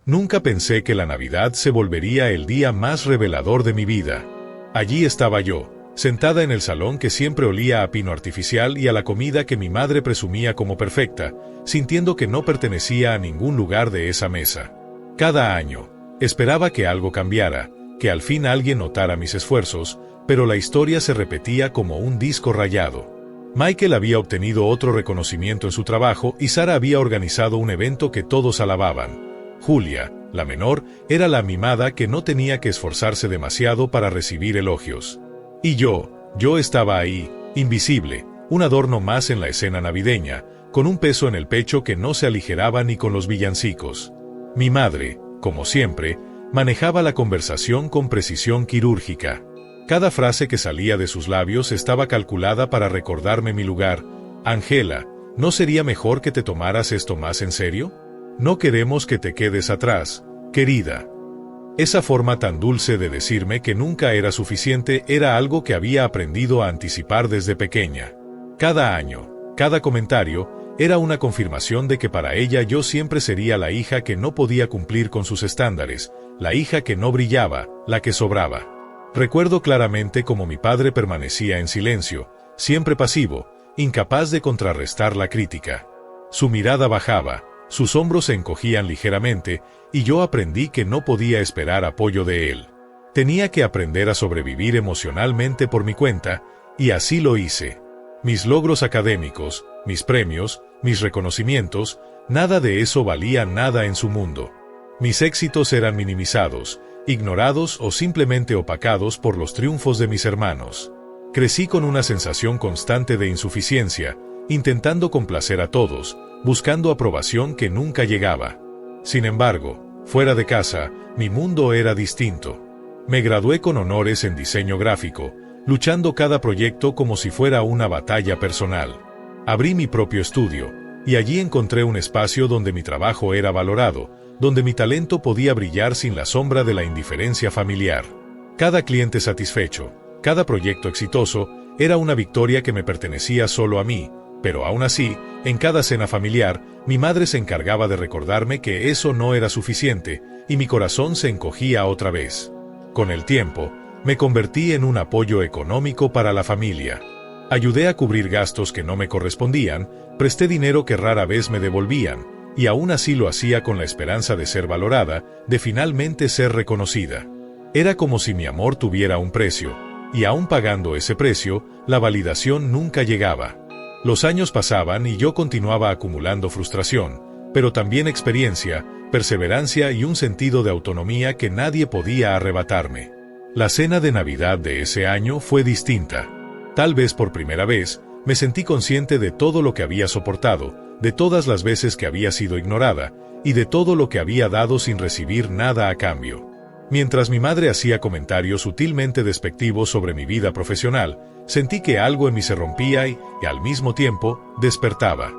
Nunca pensé que la Navidad se volvería el día más revelador de mi vida. Allí estaba yo, sentada en el salón que siempre olía a pino artificial y a la comida que mi madre presumía como perfecta, sintiendo que no pertenecía a ningún lugar de esa mesa. Cada año, esperaba que algo cambiara, que al fin alguien notara mis esfuerzos, pero la historia se repetía como un disco rayado. Michael había obtenido otro reconocimiento en su trabajo y Sara había organizado un evento que todos alababan. Julia, la menor, era la mimada que no tenía que esforzarse demasiado para recibir elogios. Y yo estaba ahí, invisible, un adorno más en la escena navideña, con un peso en el pecho que no se aligeraba ni con los villancicos. Mi madre, como siempre, manejaba la conversación con precisión quirúrgica. Cada frase que salía de sus labios estaba calculada para recordarme mi lugar. Angela, ¿no sería mejor que te tomaras esto más en serio? No queremos que te quedes atrás, querida. Esa forma tan dulce de decirme que nunca era suficiente era algo que había aprendido a anticipar desde pequeña. Cada año, cada comentario, era una confirmación de que para ella yo siempre sería la hija que no podía cumplir con sus estándares, la hija que no brillaba, la que sobraba. Recuerdo claramente cómo mi padre permanecía en silencio, siempre pasivo, incapaz de contrarrestar la crítica. Su mirada bajaba, sus hombros se encogían ligeramente, y yo aprendí que no podía esperar apoyo de él. Tenía que aprender a sobrevivir emocionalmente por mi cuenta, y así lo hice. Mis logros académicos, mis premios, mis reconocimientos, nada de eso valía nada en su mundo. Mis éxitos eran minimizados, ignorados o simplemente opacados por los triunfos de mis hermanos. Crecí con una sensación constante de insuficiencia, intentando complacer a todos, buscando aprobación que nunca llegaba. Sin embargo, fuera de casa, mi mundo era distinto. Me gradué con honores en diseño gráfico, luchando cada proyecto como si fuera una batalla personal. Abrí mi propio estudio, y allí encontré un espacio donde mi trabajo era valorado, donde mi talento podía brillar sin la sombra de la indiferencia familiar. Cada cliente satisfecho, cada proyecto exitoso, era una victoria que me pertenecía solo a mí, pero aún así, en cada cena familiar, mi madre se encargaba de recordarme que eso no era suficiente, y mi corazón se encogía otra vez. Con el tiempo, me convertí en un apoyo económico para la familia. Ayudé a cubrir gastos que no me correspondían, presté dinero que rara vez me devolvían, y aún así lo hacía con la esperanza de ser valorada, de finalmente ser reconocida. Era como si mi amor tuviera un precio, y aún pagando ese precio, la validación nunca llegaba. Los años pasaban y yo continuaba acumulando frustración, pero también experiencia, perseverancia y un sentido de autonomía que nadie podía arrebatarme. La cena de Navidad de ese año fue distinta. Tal vez por primera vez, me sentí consciente de todo lo que había soportado, de todas las veces que había sido ignorada, y de todo lo que había dado sin recibir nada a cambio. Mientras mi madre hacía comentarios sutilmente despectivos sobre mi vida profesional, sentí que algo en mí se rompía y, al mismo tiempo, despertaba.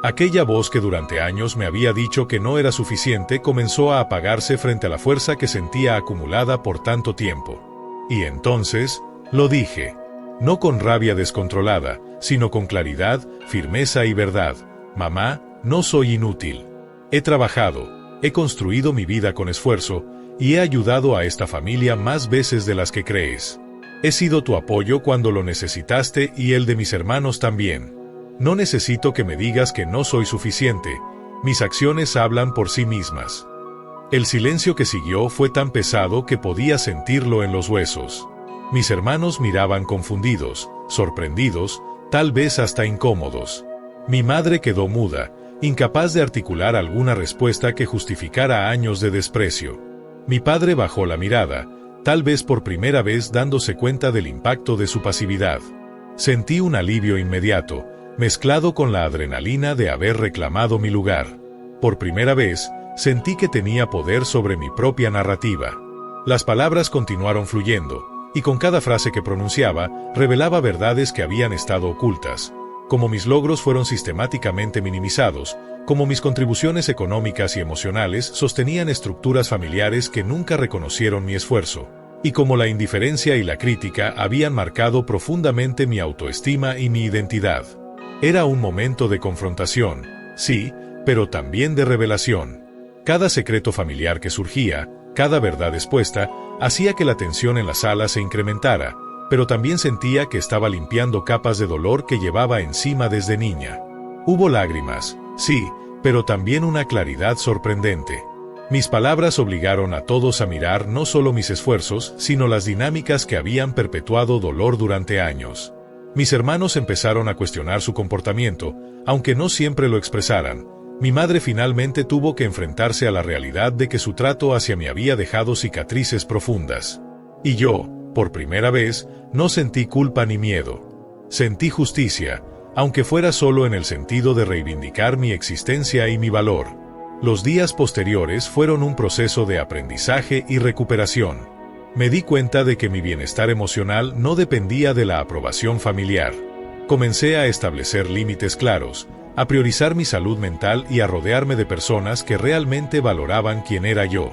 Aquella voz que durante años me había dicho que no era suficiente comenzó a apagarse frente a la fuerza que sentía acumulada por tanto tiempo. Y entonces, lo dije. No con rabia descontrolada, sino con claridad, firmeza y verdad. Mamá, no soy inútil. He trabajado, he construido mi vida con esfuerzo, y he ayudado a esta familia más veces de las que crees. He sido tu apoyo cuando lo necesitaste y el de mis hermanos también. No necesito que me digas que no soy suficiente, mis acciones hablan por sí mismas. El silencio que siguió fue tan pesado que podía sentirlo en los huesos. Mis hermanos miraban confundidos, sorprendidos, tal vez hasta incómodos. Mi madre quedó muda, incapaz de articular alguna respuesta que justificara años de desprecio. Mi padre bajó la mirada, tal vez por primera vez dándose cuenta del impacto de su pasividad. Sentí un alivio inmediato, mezclado con la adrenalina de haber reclamado mi lugar. Por primera vez, sentí que tenía poder sobre mi propia narrativa. Las palabras continuaron fluyendo, y con cada frase que pronunciaba, revelaba verdades que habían estado ocultas. Como mis logros fueron sistemáticamente minimizados, como mis contribuciones económicas y emocionales sostenían estructuras familiares que nunca reconocieron mi esfuerzo, y como la indiferencia y la crítica habían marcado profundamente mi autoestima y mi identidad. Era un momento de confrontación, sí, pero también de revelación. Cada secreto familiar que surgía, cada verdad expuesta, hacía que la tensión en la sala se incrementara, pero también sentía que estaba limpiando capas de dolor que llevaba encima desde niña. Hubo lágrimas, sí, pero también una claridad sorprendente. Mis palabras obligaron a todos a mirar no solo mis esfuerzos, sino las dinámicas que habían perpetuado dolor durante años. Mis hermanos empezaron a cuestionar su comportamiento, aunque no siempre lo expresaran. Mi madre finalmente tuvo que enfrentarse a la realidad de que su trato hacia mí había dejado cicatrices profundas. Y yo, por primera vez, no sentí culpa ni miedo. Sentí justicia, aunque fuera solo en el sentido de reivindicar mi existencia y mi valor. Los días posteriores fueron un proceso de aprendizaje y recuperación. Me di cuenta de que mi bienestar emocional no dependía de la aprobación familiar. Comencé a establecer límites claros, a priorizar mi salud mental y a rodearme de personas que realmente valoraban quién era yo.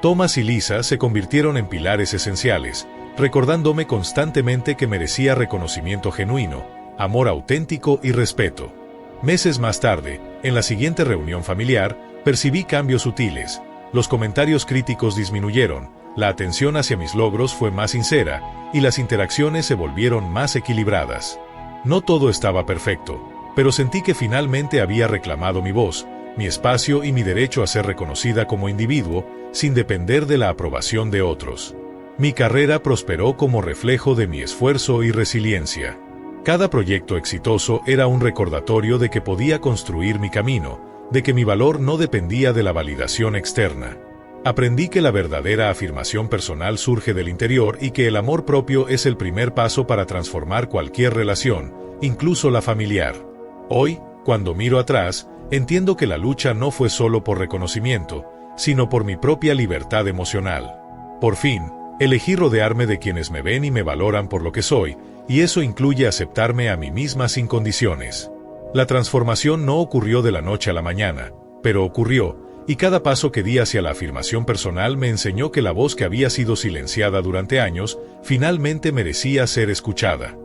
Thomas y Lisa se convirtieron en pilares esenciales, recordándome constantemente que merecía reconocimiento genuino, amor auténtico y respeto. Meses más tarde, en la siguiente reunión familiar, percibí cambios sutiles. Los comentarios críticos disminuyeron, la atención hacia mis logros fue más sincera, y las interacciones se volvieron más equilibradas. No todo estaba perfecto, pero sentí que finalmente había reclamado mi voz, mi espacio y mi derecho a ser reconocida como individuo, sin depender de la aprobación de otros. Mi carrera prosperó como reflejo de mi esfuerzo y resiliencia. Cada proyecto exitoso era un recordatorio de que podía construir mi camino, de que mi valor no dependía de la validación externa. Aprendí que la verdadera afirmación personal surge del interior y que el amor propio es el primer paso para transformar cualquier relación, incluso la familiar. Hoy, cuando miro atrás, entiendo que la lucha no fue solo por reconocimiento, sino por mi propia libertad emocional. Por fin, elegí rodearme de quienes me ven y me valoran por lo que soy, y eso incluye aceptarme a mí misma sin condiciones. La transformación no ocurrió de la noche a la mañana, pero ocurrió, y cada paso que di hacia la afirmación personal me enseñó que la voz que había sido silenciada durante años, finalmente merecía ser escuchada.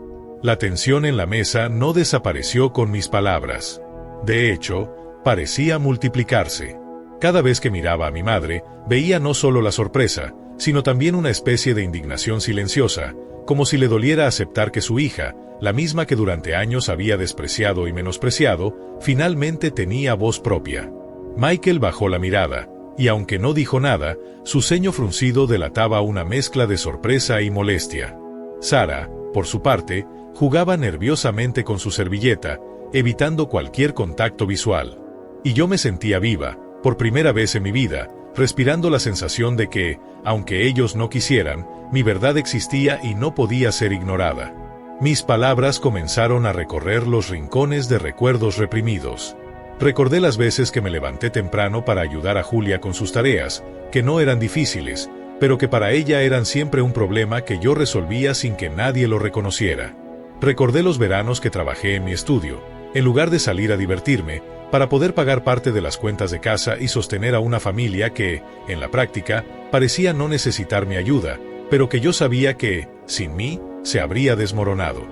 La tensión en la mesa no desapareció con mis palabras. De hecho, parecía multiplicarse. Cada vez que miraba a mi madre, veía no solo la sorpresa, sino también una especie de indignación silenciosa, como si le doliera aceptar que su hija, la misma que durante años había despreciado y menospreciado, finalmente tenía voz propia. Michael bajó la mirada, y aunque no dijo nada, su ceño fruncido delataba una mezcla de sorpresa y molestia. Sarah, por su parte, jugaba nerviosamente con su servilleta, evitando cualquier contacto visual. Y yo me sentía viva, por primera vez en mi vida, respirando la sensación de que, aunque ellos no quisieran, mi verdad existía y no podía ser ignorada. Mis palabras comenzaron a recorrer los rincones de recuerdos reprimidos. Recordé las veces que me levanté temprano para ayudar a Julia con sus tareas, que no eran difíciles, pero que para ella eran siempre un problema que yo resolvía sin que nadie lo reconociera. Recordé los veranos que trabajé en mi estudio, en lugar de salir a divertirme, para poder pagar parte de las cuentas de casa y sostener a una familia que, en la práctica, parecía no necesitar mi ayuda, pero que yo sabía que, sin mí, se habría desmoronado.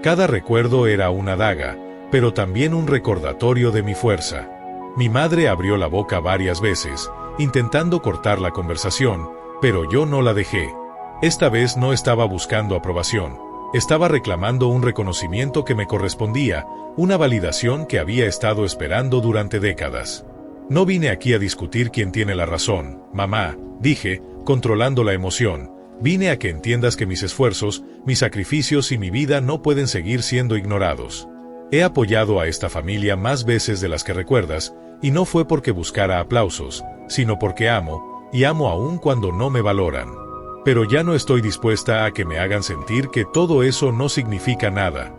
Cada recuerdo era una daga, pero también un recordatorio de mi fuerza. Mi madre abrió la boca varias veces, intentando cortar la conversación, pero yo no la dejé. Esta vez no estaba buscando aprobación, estaba reclamando un reconocimiento que me correspondía, una validación que había estado esperando durante décadas. No vine aquí a discutir quién tiene la razón, mamá, dije, controlando la emoción. Vine a que entiendas que mis esfuerzos, mis sacrificios y mi vida no pueden seguir siendo ignorados. He apoyado a esta familia más veces de las que recuerdas, y no fue porque buscara aplausos, sino porque amo, y amo aún cuando no me valoran. Pero ya no estoy dispuesta a que me hagan sentir que todo eso no significa nada.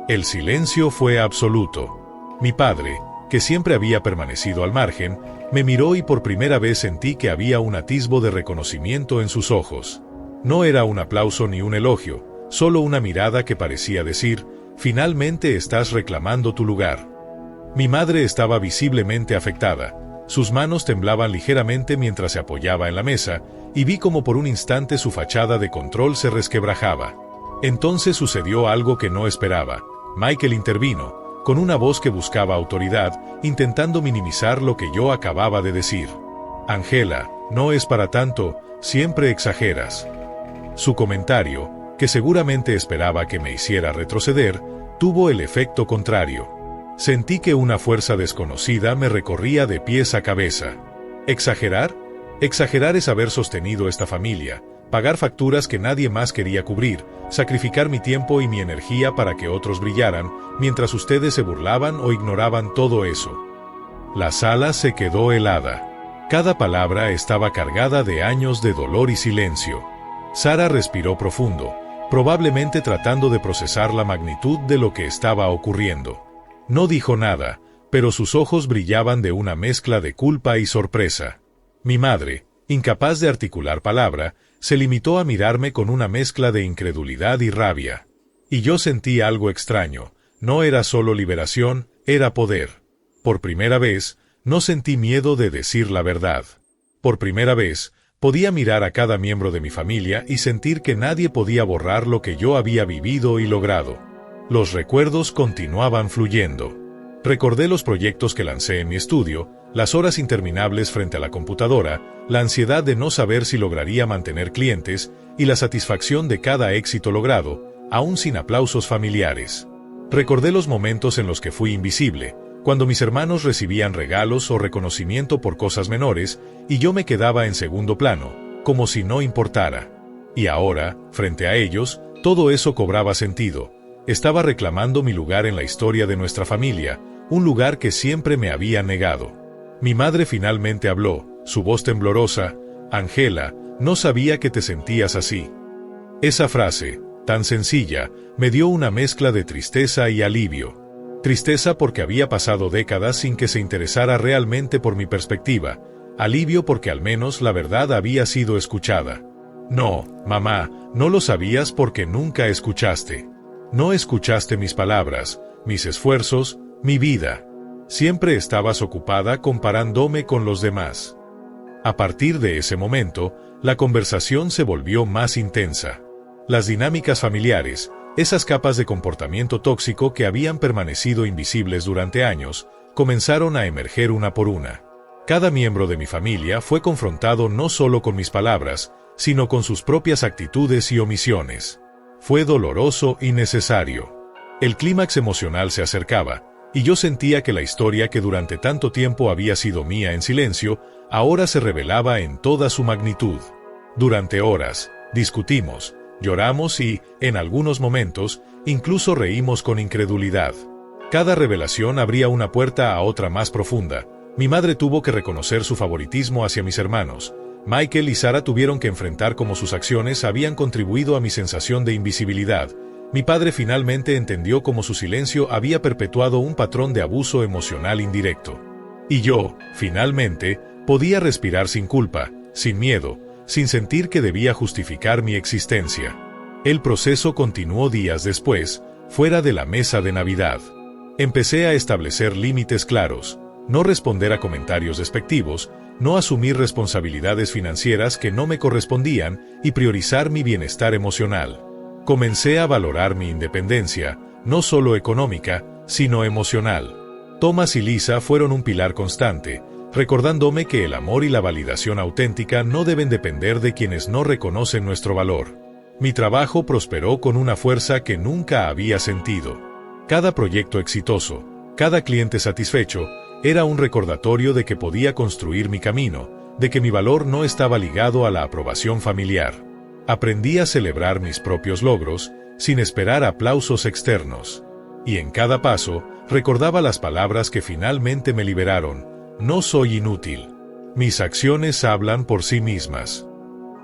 El silencio fue absoluto. Mi padre, que siempre había permanecido al margen, me miró y por primera vez sentí que había un atisbo de reconocimiento en sus ojos. No era un aplauso ni un elogio, solo una mirada que parecía decir: finalmente estás reclamando tu lugar. Mi madre estaba visiblemente afectada. Sus manos temblaban ligeramente mientras se apoyaba en la mesa, y vi como por un instante su fachada de control se resquebrajaba. Entonces sucedió algo que no esperaba. Michael intervino, con una voz que buscaba autoridad, intentando minimizar lo que yo acababa de decir. Ángela, no es para tanto, siempre exageras. Su comentario, que seguramente esperaba que me hiciera retroceder, tuvo el efecto contrario. Sentí que una fuerza desconocida me recorría de pies a cabeza. ¿Exagerar? Exagerar es haber sostenido esta familia, pagar facturas que nadie más quería cubrir, sacrificar mi tiempo y mi energía para que otros brillaran, mientras ustedes se burlaban o ignoraban todo eso. La sala se quedó helada. Cada palabra estaba cargada de años de dolor y silencio. Sara respiró profundo, probablemente tratando de procesar la magnitud de lo que estaba ocurriendo. No dijo nada, pero sus ojos brillaban de una mezcla de culpa y sorpresa. Mi madre, incapaz de articular palabra, se limitó a mirarme con una mezcla de incredulidad y rabia. Y yo sentí algo extraño. No era solo liberación, era poder. Por primera vez, no sentí miedo de decir la verdad. Por primera vez, podía mirar a cada miembro de mi familia y sentir que nadie podía borrar lo que yo había vivido y logrado. Los recuerdos continuaban fluyendo. Recordé los proyectos que lancé en mi estudio, las horas interminables frente a la computadora, la ansiedad de no saber si lograría mantener clientes y la satisfacción de cada éxito logrado, aún sin aplausos familiares. Recordé los momentos en los que fui invisible, cuando mis hermanos recibían regalos o reconocimiento por cosas menores y yo me quedaba en segundo plano, como si no importara. Y ahora, frente a ellos, todo eso cobraba sentido. Estaba reclamando mi lugar en la historia de nuestra familia, un lugar que siempre me había negado. Mi madre finalmente habló, su voz temblorosa: Ángela, no sabía que te sentías así. Esa frase, tan sencilla, me dio una mezcla de tristeza y alivio. Tristeza porque había pasado décadas sin que se interesara realmente por mi perspectiva, alivio porque al menos la verdad había sido escuchada. No, mamá, no lo sabías porque nunca escuchaste. No escuchaste mis palabras, mis esfuerzos, mi vida. Siempre estabas ocupada comparándome con los demás. A partir de ese momento, la conversación se volvió más intensa. Las dinámicas familiares, esas capas de comportamiento tóxico que habían permanecido invisibles durante años, comenzaron a emerger una por una. Cada miembro de mi familia fue confrontado no solo con mis palabras, sino con sus propias actitudes y omisiones. Fue doloroso y necesario. El clímax emocional se acercaba, y yo sentía que la historia que durante tanto tiempo había sido mía en silencio, ahora se revelaba en toda su magnitud. Durante horas, discutimos, lloramos y, en algunos momentos, incluso reímos con incredulidad. Cada revelación abría una puerta a otra más profunda. Mi madre tuvo que reconocer su favoritismo hacia mis hermanos. Michael y Sara tuvieron que enfrentar cómo sus acciones habían contribuido a mi sensación de invisibilidad. Mi padre finalmente entendió cómo su silencio había perpetuado un patrón de abuso emocional indirecto. Y yo, finalmente, podía respirar sin culpa, sin miedo, sin sentir que debía justificar mi existencia. El proceso continuó días después, fuera de la mesa de Navidad. Empecé a establecer límites claros, no responder a comentarios despectivos, no asumir responsabilidades financieras que no me correspondían y priorizar mi bienestar emocional. Comencé a valorar mi independencia, no solo económica, sino emocional. Thomas y Lisa fueron un pilar constante, recordándome que el amor y la validación auténtica no deben depender de quienes no reconocen nuestro valor. Mi trabajo prosperó con una fuerza que nunca había sentido. Cada proyecto exitoso, cada cliente satisfecho, era un recordatorio de que podía construir mi camino, de que mi valor no estaba ligado a la aprobación familiar. Aprendí a celebrar mis propios logros, sin esperar aplausos externos. Y en cada paso, recordaba las palabras que finalmente me liberaron: no soy inútil. Mis acciones hablan por sí mismas.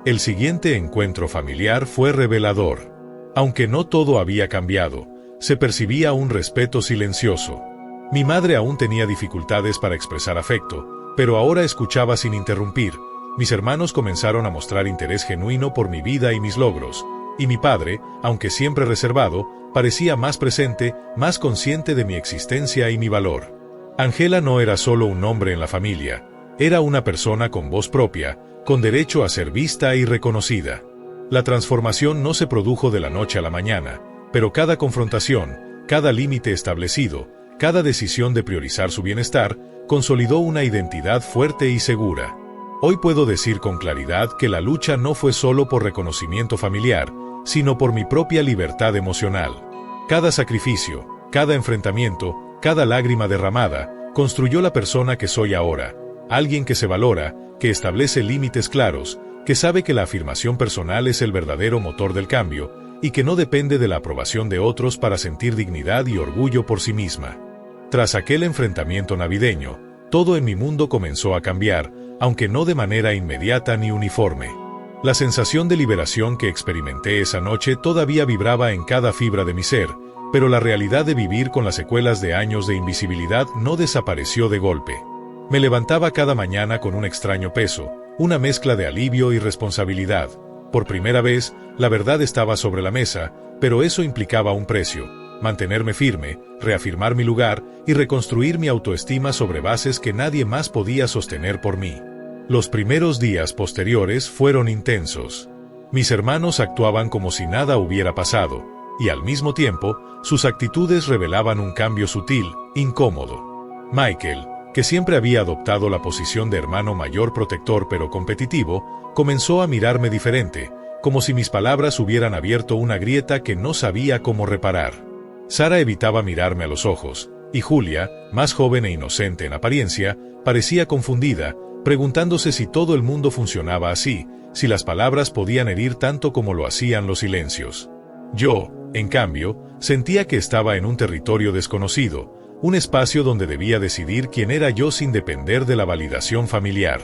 El siguiente encuentro familiar fue revelador. Aunque no todo había cambiado, se percibía un respeto silencioso. Mi madre aún tenía dificultades para expresar afecto, pero ahora escuchaba sin interrumpir. Mis hermanos comenzaron a mostrar interés genuino por mi vida y mis logros, y mi padre, aunque siempre reservado, parecía más presente, más consciente de mi existencia y mi valor. Ángela no era solo un nombre en la familia, era una persona con voz propia, con derecho a ser vista y reconocida. La transformación no se produjo de la noche a la mañana, pero cada confrontación, cada límite establecido, cada decisión de priorizar su bienestar, consolidó una identidad fuerte y segura. Hoy puedo decir con claridad que la lucha no fue solo por reconocimiento familiar, sino por mi propia libertad emocional. Cada sacrificio, cada enfrentamiento, cada lágrima derramada, construyó la persona que soy ahora. Alguien que se valora, que establece límites claros, que sabe que la afirmación personal es el verdadero motor del cambio, y que no depende de la aprobación de otros para sentir dignidad y orgullo por sí misma. Tras aquel enfrentamiento navideño, todo en mi mundo comenzó a cambiar, aunque no de manera inmediata ni uniforme. La sensación de liberación que experimenté esa noche todavía vibraba en cada fibra de mi ser, pero la realidad de vivir con las secuelas de años de invisibilidad no desapareció de golpe. Me levantaba cada mañana con un extraño peso, una mezcla de alivio y responsabilidad. Por primera vez, la verdad estaba sobre la mesa, pero eso implicaba un precio: mantenerme firme, reafirmar mi lugar y reconstruir mi autoestima sobre bases que nadie más podía sostener por mí. Los primeros días posteriores fueron intensos. Mis hermanos actuaban como si nada hubiera pasado, y al mismo tiempo, sus actitudes revelaban un cambio sutil, incómodo. Michael, que siempre había adoptado la posición de hermano mayor protector pero competitivo, comenzó a mirarme diferente, como si mis palabras hubieran abierto una grieta que no sabía cómo reparar. Sara evitaba mirarme a los ojos, y Julia, más joven e inocente en apariencia, parecía confundida, preguntándose si todo el mundo funcionaba así, si las palabras podían herir tanto como lo hacían los silencios. Yo, en cambio, sentía que estaba en un territorio desconocido, un espacio donde debía decidir quién era yo sin depender de la validación familiar.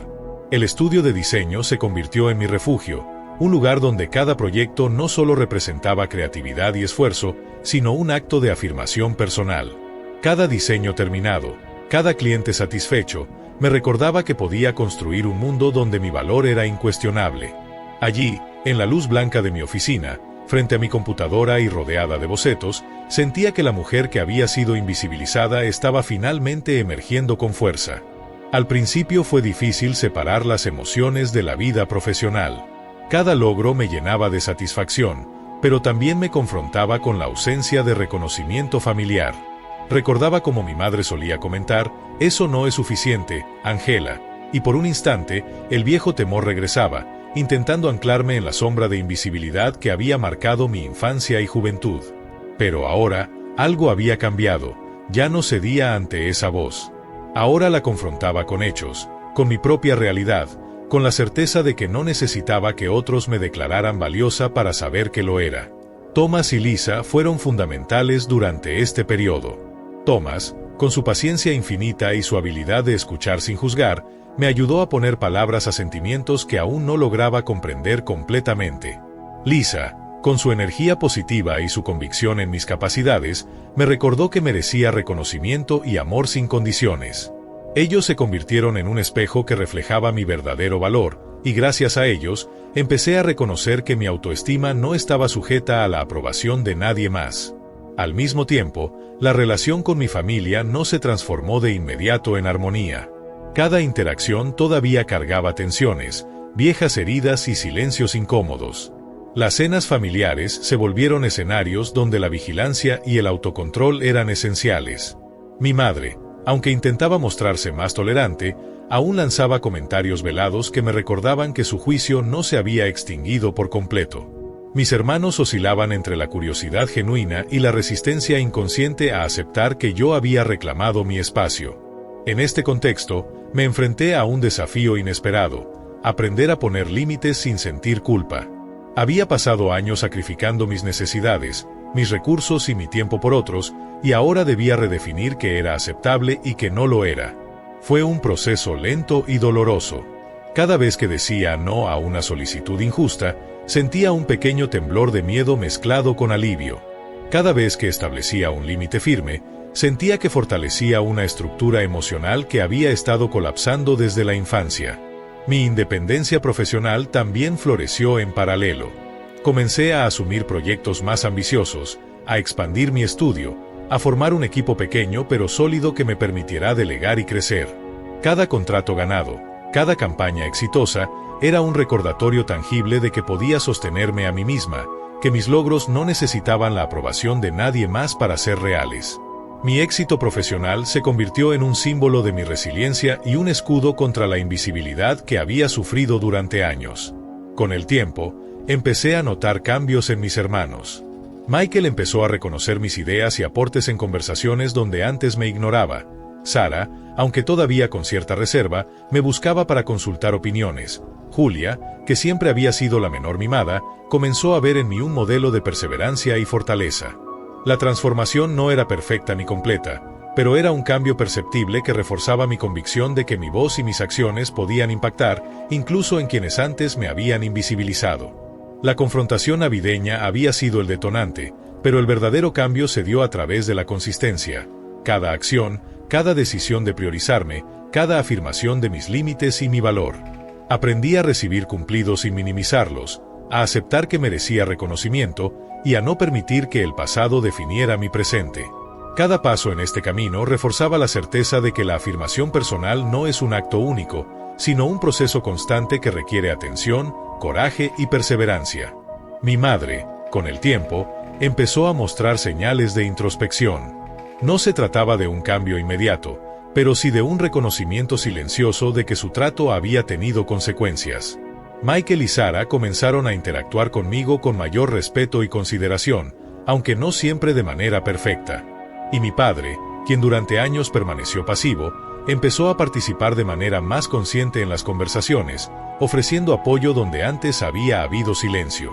El estudio de diseño se convirtió en mi refugio, un lugar donde cada proyecto no solo representaba creatividad y esfuerzo, sino un acto de afirmación personal. Cada diseño terminado, cada cliente satisfecho, me recordaba que podía construir un mundo donde mi valor era incuestionable. Allí, en la luz blanca de mi oficina, frente a mi computadora y rodeada de bocetos, sentía que la mujer que había sido invisibilizada estaba finalmente emergiendo con fuerza. Al principio fue difícil separar las emociones de la vida profesional. Cada logro me llenaba de satisfacción, pero también me confrontaba con la ausencia de reconocimiento familiar. Recordaba como mi madre solía comentar: «Eso no es suficiente, Angela», y por un instante, el viejo temor regresaba, intentando anclarme en la sombra de invisibilidad que había marcado mi infancia y juventud. Pero ahora, algo había cambiado, ya no cedía ante esa voz. Ahora la confrontaba con hechos, con mi propia realidad, con la certeza de que no necesitaba que otros me declararan valiosa para saber que lo era. Thomas y Lisa fueron fundamentales durante este periodo. Thomas, con su paciencia infinita y su habilidad de escuchar sin juzgar, me ayudó a poner palabras a sentimientos que aún no lograba comprender completamente. Lisa, con su energía positiva y su convicción en mis capacidades, me recordó que merecía reconocimiento y amor sin condiciones. Ellos se convirtieron en un espejo que reflejaba mi verdadero valor, y gracias a ellos, empecé a reconocer que mi autoestima no estaba sujeta a la aprobación de nadie más. Al mismo tiempo, la relación con mi familia no se transformó de inmediato en armonía. Cada interacción todavía cargaba tensiones, viejas heridas y silencios incómodos. Las cenas familiares se volvieron escenarios donde la vigilancia y el autocontrol eran esenciales. Mi madre, aunque intentaba mostrarse más tolerante, aún lanzaba comentarios velados que me recordaban que su juicio no se había extinguido por completo. Mis hermanos oscilaban entre la curiosidad genuina y la resistencia inconsciente a aceptar que yo había reclamado mi espacio. En este contexto, me enfrenté a un desafío inesperado: aprender a poner límites sin sentir culpa. Había pasado años sacrificando mis necesidades, mis recursos y mi tiempo por otros, y ahora debía redefinir qué era aceptable y qué no lo era. Fue un proceso lento y doloroso. Cada vez que decía no a una solicitud injusta, sentía un pequeño temblor de miedo mezclado con alivio. Cada vez que establecía un límite firme, sentía que fortalecía una estructura emocional que había estado colapsando desde la infancia. Mi independencia profesional también floreció en paralelo. Comencé a asumir proyectos más ambiciosos, a expandir mi estudio, a formar un equipo pequeño pero sólido que me permitiera delegar y crecer. Cada contrato ganado, cada campaña exitosa, era un recordatorio tangible de que podía sostenerme a mí misma, que mis logros no necesitaban la aprobación de nadie más para ser reales. Mi éxito profesional se convirtió en un símbolo de mi resiliencia y un escudo contra la invisibilidad que había sufrido durante años. Con el tiempo, empecé a notar cambios en mis hermanos. Michael empezó a reconocer mis ideas y aportes en conversaciones donde antes me ignoraba. Sara, aunque todavía con cierta reserva, me buscaba para consultar opiniones. Julia, que siempre había sido la menor mimada, comenzó a ver en mí un modelo de perseverancia y fortaleza. La transformación no era perfecta ni completa, pero era un cambio perceptible que reforzaba mi convicción de que mi voz y mis acciones podían impactar, incluso en quienes antes me habían invisibilizado. La confrontación navideña había sido el detonante, pero el verdadero cambio se dio a través de la consistencia. Cada acción, cada decisión de priorizarme, cada afirmación de mis límites y mi valor. Aprendí a recibir cumplidos sin minimizarlos, a aceptar que merecía reconocimiento y a no permitir que el pasado definiera mi presente. Cada paso en este camino reforzaba la certeza de que la afirmación personal no es un acto único, sino un proceso constante que requiere atención, coraje y perseverancia. Mi madre, con el tiempo, empezó a mostrar señales de introspección. No se trataba de un cambio inmediato, pero sí de un reconocimiento silencioso de que su trato había tenido consecuencias. Michael y Sara comenzaron a interactuar conmigo con mayor respeto y consideración, aunque no siempre de manera perfecta. Y mi padre, quien durante años permaneció pasivo, empezó a participar de manera más consciente en las conversaciones, ofreciendo apoyo donde antes había habido silencio.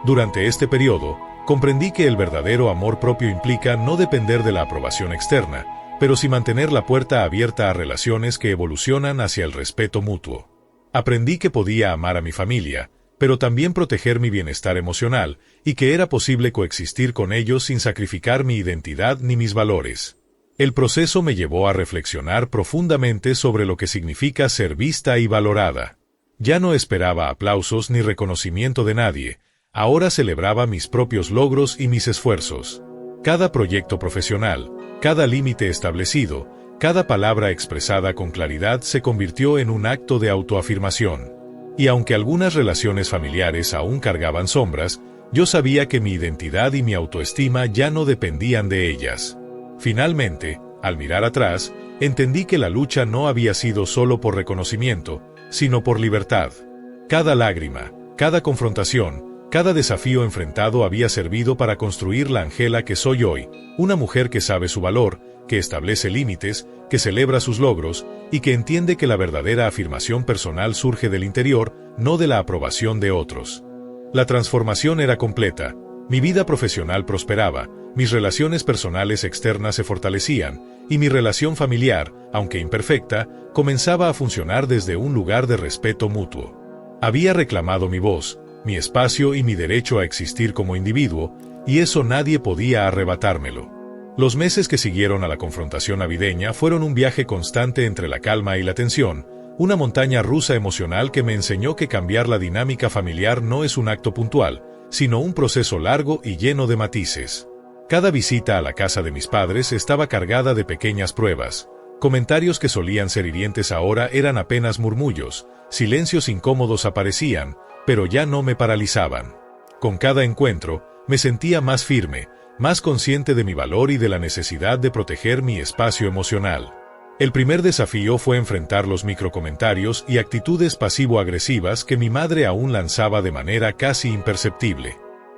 Durante este periodo, comprendí que el verdadero amor propio implica no depender de la aprobación externa, pero sí mantener la puerta abierta a relaciones que evolucionan hacia el respeto mutuo. Aprendí que podía amar a mi familia, pero también proteger mi bienestar emocional, y que era posible coexistir con ellos sin sacrificar mi identidad ni mis valores. El proceso me llevó a reflexionar profundamente sobre lo que significa ser vista y valorada. Ya no esperaba aplausos ni reconocimiento de nadie, ahora celebraba mis propios logros y mis esfuerzos. Cada proyecto profesional, cada límite establecido, cada palabra expresada con claridad se convirtió en un acto de autoafirmación. Y aunque algunas relaciones familiares aún cargaban sombras, yo sabía que mi identidad y mi autoestima ya no dependían de ellas. Finalmente, al mirar atrás, entendí que la lucha no había sido solo por reconocimiento, sino por libertad. Cada lágrima, cada confrontación, cada desafío enfrentado había servido para construir la Angela que soy hoy, una mujer que sabe su valor, que establece límites, que celebra sus logros y que entiende que la verdadera afirmación personal surge del interior, no de la aprobación de otros. La transformación era completa, mi vida profesional prosperaba, mis relaciones personales externas se fortalecían, y mi relación familiar, aunque imperfecta, comenzaba a funcionar desde un lugar de respeto mutuo. Había reclamado mi voz, mi espacio y mi derecho a existir como individuo, y eso nadie podía arrebatármelo. Los meses que siguieron a la confrontación navideña fueron un viaje constante entre la calma y la tensión, una montaña rusa emocional que me enseñó que cambiar la dinámica familiar no es un acto puntual, sino un proceso largo y lleno de matices. Cada visita a la casa de mis padres estaba cargada de pequeñas pruebas. Comentarios que solían ser hirientes ahora eran apenas murmullos, silencios incómodos aparecían, pero ya no me paralizaban. Con cada encuentro, me sentía más firme, más consciente de mi valor y de la necesidad de proteger mi espacio emocional. El primer desafío fue enfrentar los microcomentarios y actitudes pasivo-agresivas que mi madre aún lanzaba de manera casi imperceptible.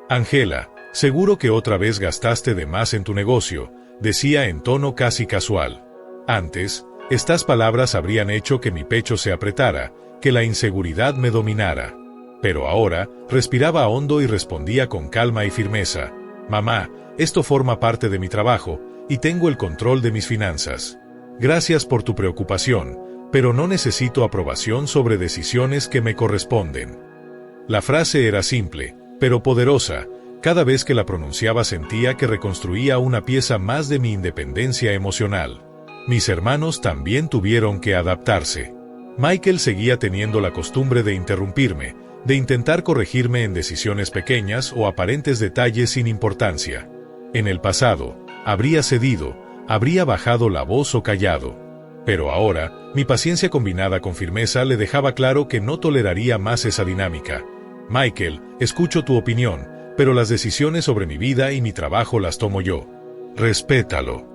«Angela, seguro que otra vez gastaste de más en tu negocio», decía en tono casi casual. Antes, estas palabras habrían hecho que mi pecho se apretara, que la inseguridad me dominara. Pero ahora, respiraba hondo y respondía con calma y firmeza: «Mamá, esto forma parte de mi trabajo, y tengo el control de mis finanzas. Gracias por tu preocupación, pero no necesito aprobación sobre decisiones que me corresponden». La frase era simple, pero poderosa. Cada vez que la pronunciaba sentía que reconstruía una pieza más de mi independencia emocional. Mis hermanos también tuvieron que adaptarse. Michael seguía teniendo la costumbre de interrumpirme, de intentar corregirme en decisiones pequeñas o aparentes detalles sin importancia. En el pasado, habría cedido, habría bajado la voz o callado. Pero ahora, mi paciencia combinada con firmeza le dejaba claro que no toleraría más esa dinámica. «Michael, escucho tu opinión, pero las decisiones sobre mi vida y mi trabajo las tomo yo. Respétalo».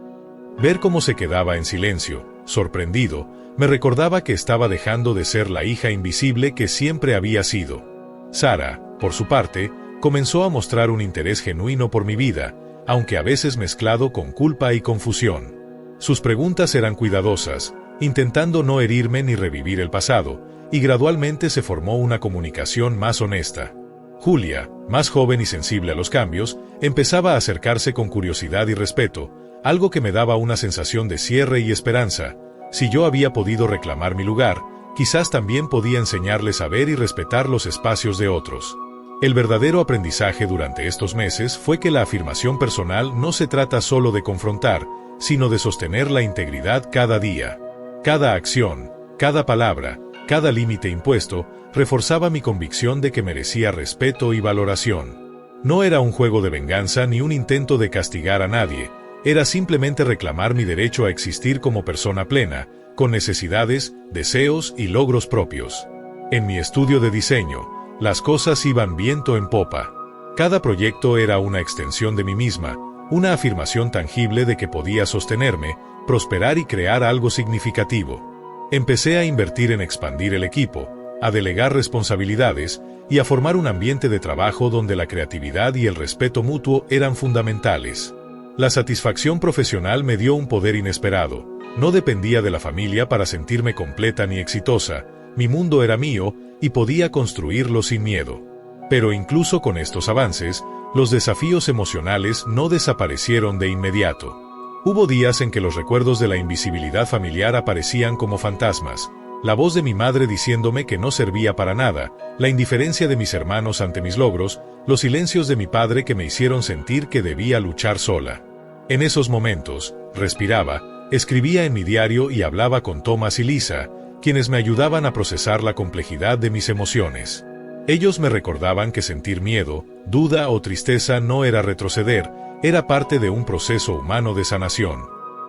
Ver cómo se quedaba en silencio, sorprendido, me recordaba que estaba dejando de ser la hija invisible que siempre había sido. Sara, por su parte, comenzó a mostrar un interés genuino por mi vida, aunque a veces mezclado con culpa y confusión. Sus preguntas eran cuidadosas, intentando no herirme ni revivir el pasado, y gradualmente se formó una comunicación más honesta. Julia, más joven y sensible a los cambios, empezaba a acercarse con curiosidad y respeto, algo que me daba una sensación de cierre y esperanza. Si yo había podido reclamar mi lugar, quizás también podía enseñarles a ver y respetar los espacios de otros. El verdadero aprendizaje durante estos meses fue que la afirmación personal no se trata solo de confrontar, sino de sostener la integridad cada día. Cada acción, cada palabra, cada límite impuesto, reforzaba mi convicción de que merecía respeto y valoración. No era un juego de venganza ni un intento de castigar a nadie, era simplemente reclamar mi derecho a existir como persona plena, con necesidades, deseos y logros propios. En mi estudio de diseño, las cosas iban viento en popa. Cada proyecto era una extensión de mí misma, una afirmación tangible de que podía sostenerme, prosperar y crear algo significativo. Empecé a invertir en expandir el equipo, a delegar responsabilidades y a formar un ambiente de trabajo donde la creatividad y el respeto mutuo eran fundamentales. La satisfacción profesional me dio un poder inesperado. No dependía de la familia para sentirme completa ni exitosa, mi mundo era mío y podía construirlo sin miedo. Pero incluso con estos avances, los desafíos emocionales no desaparecieron de inmediato. Hubo días en que los recuerdos de la invisibilidad familiar aparecían como fantasmas, la voz de mi madre diciéndome que no servía para nada, la indiferencia de mis hermanos ante mis logros, los silencios de mi padre que me hicieron sentir que debía luchar sola. En esos momentos, respiraba, escribía en mi diario y hablaba con Thomas y Lisa, quienes me ayudaban a procesar la complejidad de mis emociones. Ellos me recordaban que sentir miedo, duda o tristeza no era retroceder, era parte de un proceso humano de sanación.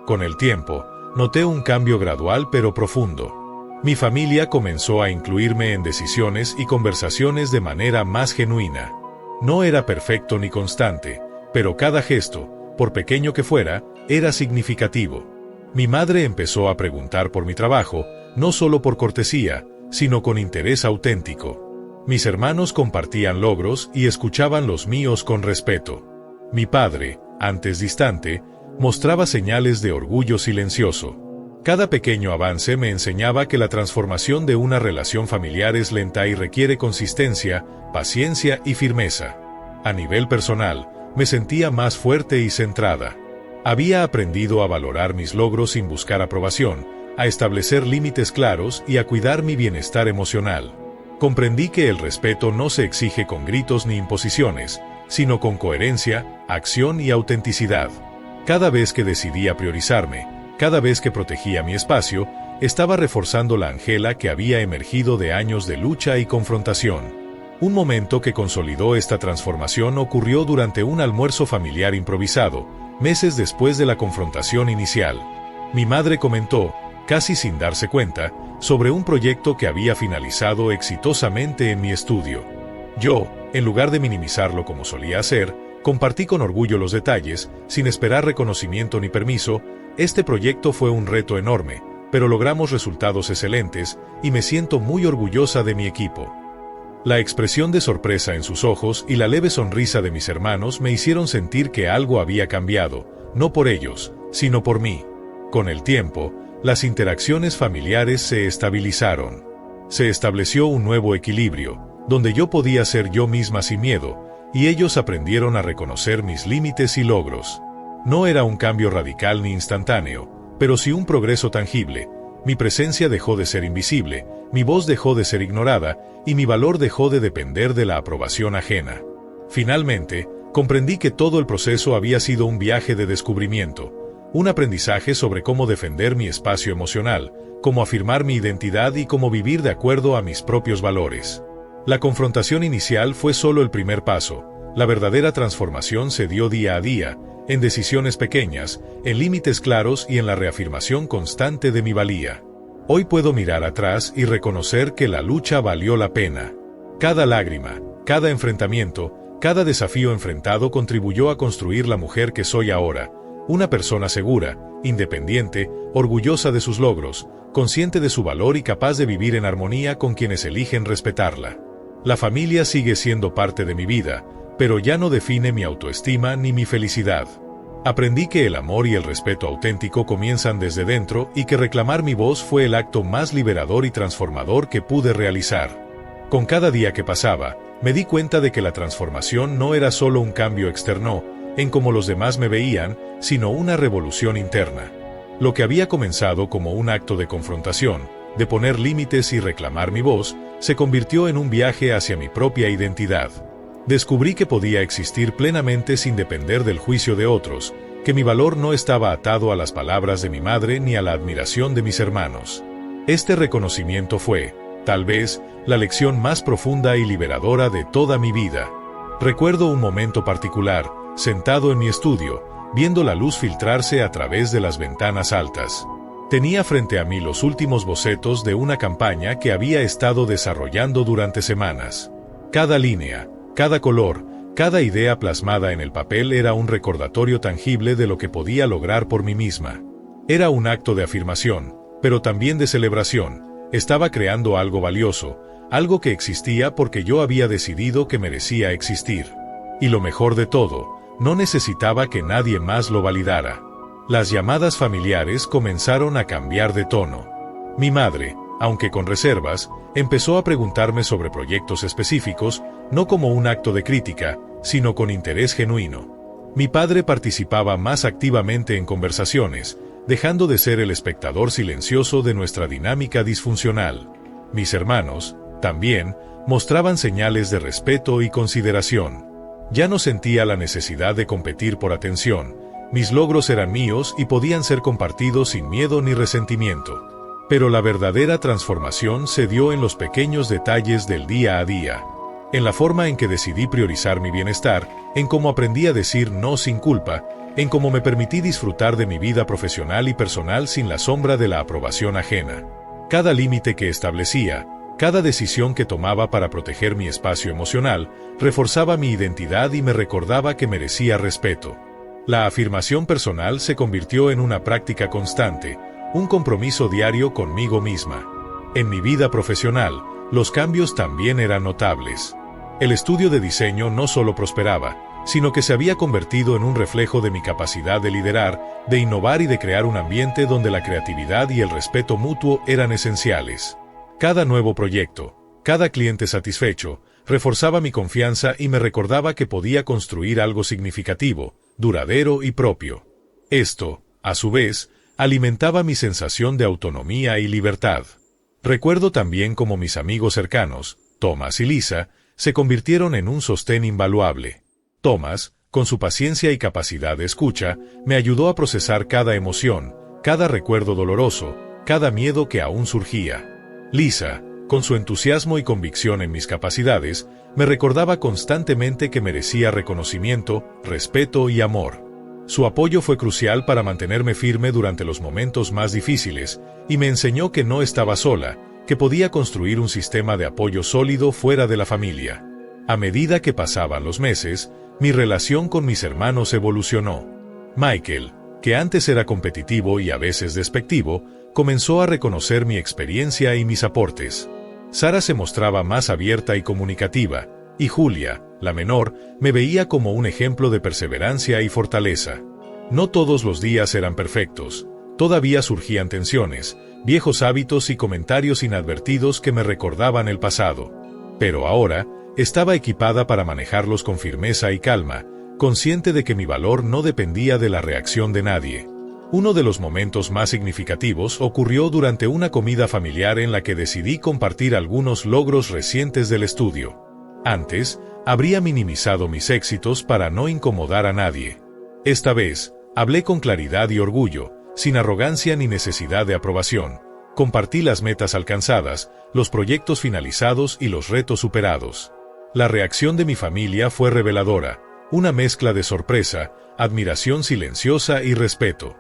Con el tiempo, noté un cambio gradual pero profundo. Mi familia comenzó a incluirme en decisiones y conversaciones de manera más genuina. No era perfecto ni constante, pero cada gesto, por pequeño que fuera, era significativo. Mi madre empezó a preguntar por mi trabajo, no solo por cortesía, sino con interés auténtico. Mis hermanos compartían logros y escuchaban los míos con respeto. Mi padre, antes distante, mostraba señales de orgullo silencioso. Cada pequeño avance me enseñaba que la transformación de una relación familiar es lenta y requiere consistencia, paciencia y firmeza. A nivel personal, me sentía más fuerte y centrada. Había aprendido a valorar mis logros sin buscar aprobación, a establecer límites claros y a cuidar mi bienestar emocional. Comprendí que el respeto no se exige con gritos ni imposiciones, sino con coherencia, acción y autenticidad. Cada vez que decidía priorizarme, cada vez que protegía mi espacio, estaba reforzando la Angela que había emergido de años de lucha y confrontación. Un momento que consolidó esta transformación ocurrió durante un almuerzo familiar improvisado, meses después de la confrontación inicial. Mi madre comentó, casi sin darse cuenta, sobre un proyecto que había finalizado exitosamente en mi estudio. Yo, en lugar de minimizarlo como solía hacer, compartí con orgullo los detalles, sin esperar reconocimiento ni permiso. Este proyecto fue un reto enorme, pero logramos resultados excelentes, y me siento muy orgullosa de mi equipo. La expresión de sorpresa en sus ojos y la leve sonrisa de mis hermanos me hicieron sentir que algo había cambiado, no por ellos, sino por mí. Con el tiempo, las interacciones familiares se estabilizaron. Se estableció un nuevo equilibrio, donde yo podía ser yo misma sin miedo, y ellos aprendieron a reconocer mis límites y logros. No era un cambio radical ni instantáneo, pero sí un progreso tangible. Mi presencia dejó de ser invisible, mi voz dejó de ser ignorada, y mi valor dejó de depender de la aprobación ajena. Finalmente, comprendí que todo el proceso había sido un viaje de descubrimiento, un aprendizaje sobre cómo defender mi espacio emocional, cómo afirmar mi identidad y cómo vivir de acuerdo a mis propios valores. La confrontación inicial fue solo el primer paso. La verdadera transformación se dio día a día, en decisiones pequeñas, en límites claros y en la reafirmación constante de mi valía. Hoy puedo mirar atrás y reconocer que la lucha valió la pena. Cada lágrima, cada enfrentamiento, cada desafío enfrentado contribuyó a construir la mujer que soy ahora, Una persona segura, independiente, orgullosa de sus logros, consciente de su valor y capaz de vivir en armonía con quienes eligen respetarla. La familia sigue siendo parte de mi vida, pero ya no define mi autoestima ni mi felicidad. Aprendí que el amor y el respeto auténtico comienzan desde dentro y que reclamar mi voz fue el acto más liberador y transformador que pude realizar. Con cada día que pasaba, me di cuenta de que la transformación no era solo un cambio externo, en cómo los demás me veían, sino una revolución interna. Lo que había comenzado como un acto de confrontación, de poner límites y reclamar mi voz, se convirtió en un viaje hacia mi propia identidad. Descubrí que podía existir plenamente sin depender del juicio de otros, que mi valor no estaba atado a las palabras de mi madre ni a la admiración de mis hermanos. Este reconocimiento fue, tal vez, la lección más profunda y liberadora de toda mi vida. Recuerdo un momento particular, sentado en mi estudio, viendo la luz filtrarse a través de las ventanas altas. Tenía frente a mí los últimos bocetos de una campaña que había estado desarrollando durante semanas. Cada línea, cada color, cada idea plasmada en el papel era un recordatorio tangible de lo que podía lograr por mí misma. Era un acto de afirmación, pero también de celebración. Estaba creando algo valioso, algo que existía porque yo había decidido que merecía existir. Y lo mejor de todo, no necesitaba que nadie más lo validara. Las llamadas familiares comenzaron a cambiar de tono. Mi madre, aunque con reservas, empezó a preguntarme sobre proyectos específicos, no como un acto de crítica, sino con interés genuino. Mi padre participaba más activamente en conversaciones, dejando de ser el espectador silencioso de nuestra dinámica disfuncional. Mis hermanos, también, mostraban señales de respeto y consideración. Ya no sentía la necesidad de competir por atención. Mis logros eran míos y podían ser compartidos sin miedo ni resentimiento. Pero la verdadera transformación se dio en los pequeños detalles del día a día. En la forma en que decidí priorizar mi bienestar, en cómo aprendí a decir no sin culpa, en cómo me permití disfrutar de mi vida profesional y personal sin la sombra de la aprobación ajena. Cada límite que establecía, cada decisión que tomaba para proteger mi espacio emocional, reforzaba mi identidad y me recordaba que merecía respeto. La afirmación personal se convirtió en una práctica constante, un compromiso diario conmigo misma. En mi vida profesional, los cambios también eran notables. El estudio de diseño no solo prosperaba, sino que se había convertido en un reflejo de mi capacidad de liderar, de innovar y de crear un ambiente donde la creatividad y el respeto mutuo eran esenciales. Cada nuevo proyecto, cada cliente satisfecho, reforzaba mi confianza y me recordaba que podía construir algo significativo, duradero y propio. Esto, a su vez, alimentaba mi sensación de autonomía y libertad. Recuerdo también cómo mis amigos cercanos, Thomas y Lisa, se convirtieron en un sostén invaluable. Thomas, con su paciencia y capacidad de escucha, me ayudó a procesar cada emoción, cada recuerdo doloroso, cada miedo que aún surgía. Lisa, con su entusiasmo y convicción en mis capacidades, me recordaba constantemente que merecía reconocimiento, respeto y amor. Su apoyo fue crucial para mantenerme firme durante los momentos más difíciles, y me enseñó que no estaba sola, que podía construir un sistema de apoyo sólido fuera de la familia. A medida que pasaban los meses, mi relación con mis hermanos evolucionó. Michael, que antes era competitivo y a veces despectivo, comenzó a reconocer mi experiencia y mis aportes. Sara se mostraba más abierta y comunicativa, y Julia, la menor, me veía como un ejemplo de perseverancia y fortaleza. No todos los días eran perfectos. Todavía surgían tensiones, viejos hábitos y comentarios inadvertidos que me recordaban el pasado. Pero ahora, estaba equipada para manejarlos con firmeza y calma, consciente de que mi valor no dependía de la reacción de nadie. Uno de los momentos más significativos ocurrió durante una comida familiar en la que decidí compartir algunos logros recientes del estudio. Antes, habría minimizado mis éxitos para no incomodar a nadie. Esta vez, hablé con claridad y orgullo, sin arrogancia ni necesidad de aprobación. Compartí las metas alcanzadas, los proyectos finalizados y los retos superados. La reacción de mi familia fue reveladora, una mezcla de sorpresa, admiración silenciosa y respeto.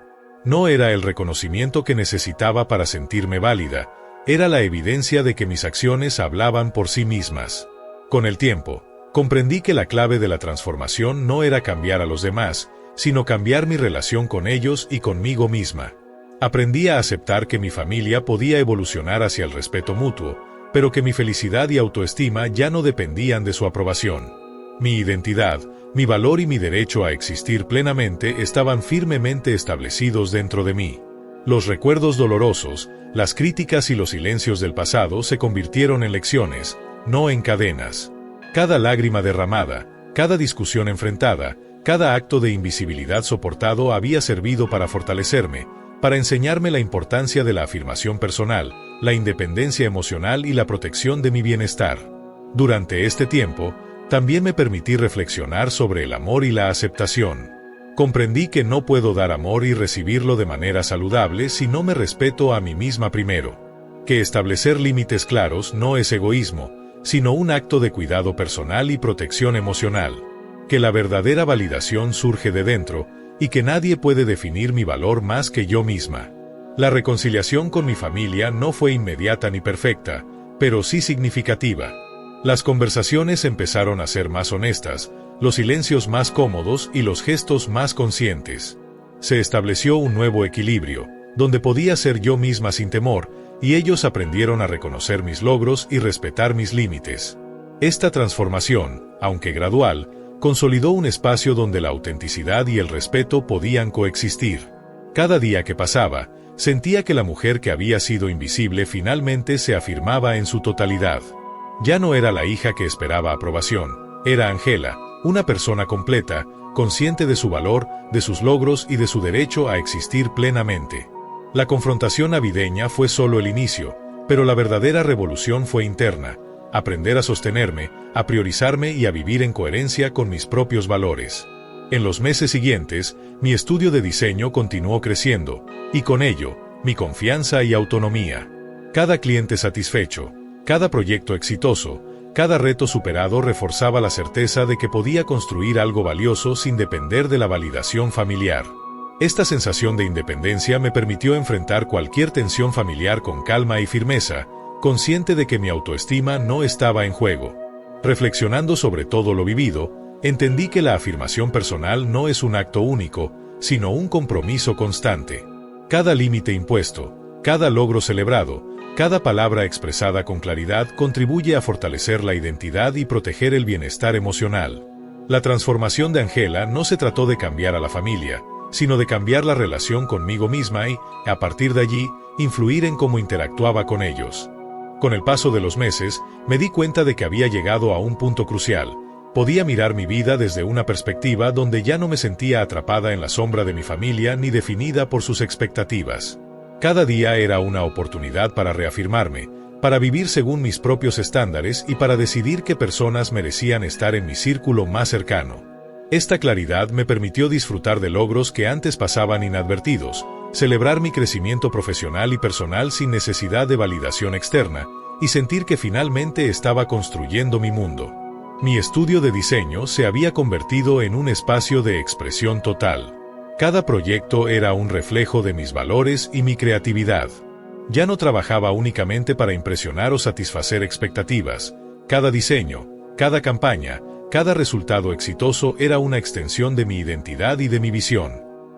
No era el reconocimiento que necesitaba para sentirme válida, era la evidencia de que mis acciones hablaban por sí mismas. Con el tiempo, comprendí que la clave de la transformación no era cambiar a los demás, sino cambiar mi relación con ellos y conmigo misma. Aprendí a aceptar que mi familia podía evolucionar hacia el respeto mutuo, pero que mi felicidad y autoestima ya no dependían de su aprobación. Mi identidad, mi valor y mi derecho a existir plenamente estaban firmemente establecidos dentro de mí. Los recuerdos dolorosos, las críticas y los silencios del pasado se convirtieron en lecciones, no en cadenas. Cada lágrima derramada, cada discusión enfrentada, cada acto de invisibilidad soportado había servido para fortalecerme, para enseñarme la importancia de la afirmación personal, la independencia emocional y la protección de mi bienestar. Durante este tiempo, también me permití reflexionar sobre el amor y la aceptación. Comprendí que no puedo dar amor y recibirlo de manera saludable si no me respeto a mí misma primero. Que establecer límites claros no es egoísmo, sino un acto de cuidado personal y protección emocional. Que la verdadera validación surge de dentro, y que nadie puede definir mi valor más que yo misma. La reconciliación con mi familia no fue inmediata ni perfecta, pero sí significativa. Las conversaciones empezaron a ser más honestas, los silencios más cómodos y los gestos más conscientes. Se estableció un nuevo equilibrio, donde podía ser yo misma sin temor, y ellos aprendieron a reconocer mis logros y respetar mis límites. Esta transformación, aunque gradual, consolidó un espacio donde la autenticidad y el respeto podían coexistir. Cada día que pasaba, sentía que la mujer que había sido invisible finalmente se afirmaba en su totalidad. Ya no era la hija que esperaba aprobación, era Angela, una persona completa, consciente de su valor, de sus logros y de su derecho a existir plenamente. La confrontación navideña fue solo el inicio, pero la verdadera revolución fue interna. Aprender a sostenerme, a priorizarme y a vivir en coherencia con mis propios valores. En los meses siguientes, mi estudio de diseño continuó creciendo, y con ello, mi confianza y autonomía. Cada cliente satisfecho, cada proyecto exitoso, cada reto superado reforzaba la certeza de que podía construir algo valioso sin depender de la validación familiar. Esta sensación de independencia me permitió enfrentar cualquier tensión familiar con calma y firmeza, consciente de que mi autoestima no estaba en juego. Reflexionando sobre todo lo vivido, entendí que la afirmación personal no es un acto único, sino un compromiso constante. Cada límite impuesto, cada logro celebrado, cada palabra expresada con claridad contribuye a fortalecer la identidad y proteger el bienestar emocional. La transformación de Angela no se trató de cambiar a la familia, sino de cambiar la relación conmigo misma y, a partir de allí, influir en cómo interactuaba con ellos. Con el paso de los meses, me di cuenta de que había llegado a un punto crucial. Podía mirar mi vida desde una perspectiva donde ya no me sentía atrapada en la sombra de mi familia ni definida por sus expectativas. Cada día era una oportunidad para reafirmarme, para vivir según mis propios estándares y para decidir qué personas merecían estar en mi círculo más cercano. Esta claridad me permitió disfrutar de logros que antes pasaban inadvertidos, celebrar mi crecimiento profesional y personal sin necesidad de validación externa, y sentir que finalmente estaba construyendo mi mundo. Mi estudio de diseño se había convertido en un espacio de expresión total. Cada proyecto era un reflejo de mis valores y mi creatividad. Ya no trabajaba únicamente para impresionar o satisfacer expectativas. Cada diseño, cada campaña, cada resultado exitoso era una extensión de mi identidad y de mi visión.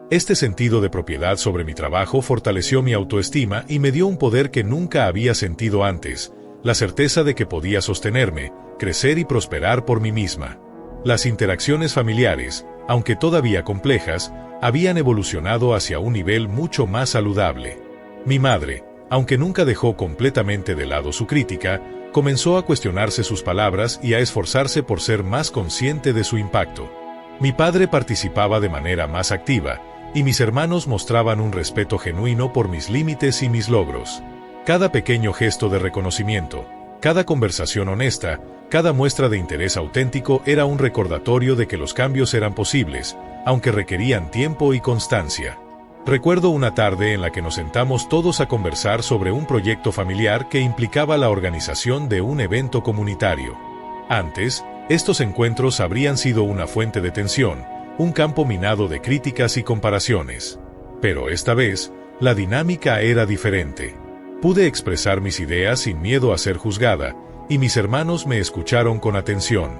Este sentido de propiedad sobre mi trabajo fortaleció mi autoestima y me dio un poder que nunca había sentido antes, la certeza de que podía sostenerme, crecer y prosperar por mí misma. Las interacciones familiares, aunque todavía complejas, habían evolucionado hacia un nivel mucho más saludable. Mi madre, aunque nunca dejó completamente de lado su crítica, comenzó a cuestionarse sus palabras y a esforzarse por ser más consciente de su impacto. Mi padre participaba de manera más activa, y mis hermanos mostraban un respeto genuino por mis límites y mis logros. Cada pequeño gesto de reconocimiento, cada conversación honesta, cada muestra de interés auténtico era un recordatorio de que los cambios eran posibles, aunque requerían tiempo y constancia. Recuerdo una tarde en la que nos sentamos todos a conversar sobre un proyecto familiar que implicaba la organización de un evento comunitario. Antes, estos encuentros habrían sido una fuente de tensión, un campo minado de críticas y comparaciones. Pero esta vez, la dinámica era diferente. Pude expresar mis ideas sin miedo a ser juzgada, y mis hermanos me escucharon con atención.